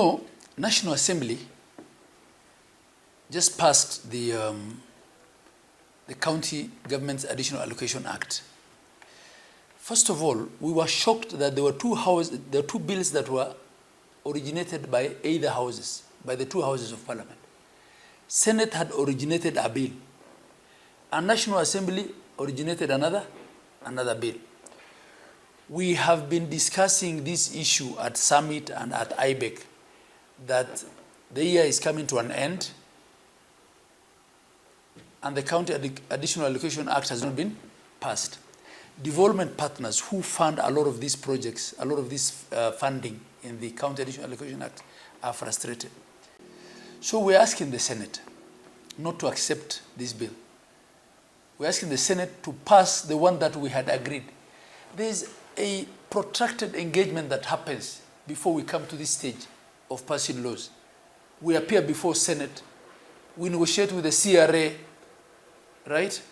So, National Assembly just passed the County Government's Additional Allocation Act. First of all, we were shocked that there were two bills that were originated by either houses, by the two houses of Parliament. Senate had originated a bill, and National Assembly originated another bill. We have been discussing this issue at Summit and at IBEC, that the year is coming to an end, and the County Additional Allocation Act has not been passed. Development partners who fund a lot of these projects, a lot of this funding in the County Additional Allocation Act are frustrated. So we're asking the Senate not to accept this bill. We're asking the Senate to pass the one that we had agreed. There's a protracted engagement that happens before we come to this stage of passing laws. We appear before Senate, we negotiate with the CRA, right?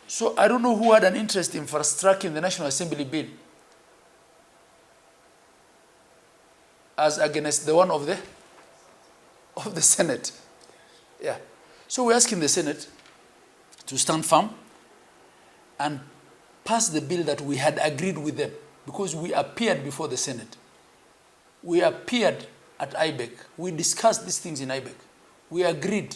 So I don't know who had an interest in fast-tracking the National Assembly bill as against the one of the Senate. Yeah. So we're asking the Senate to stand firm and pass the bill that we had agreed with them, because we appeared before the Senate. We appeared at IBEC. We discussed these things in IBEC. We agreed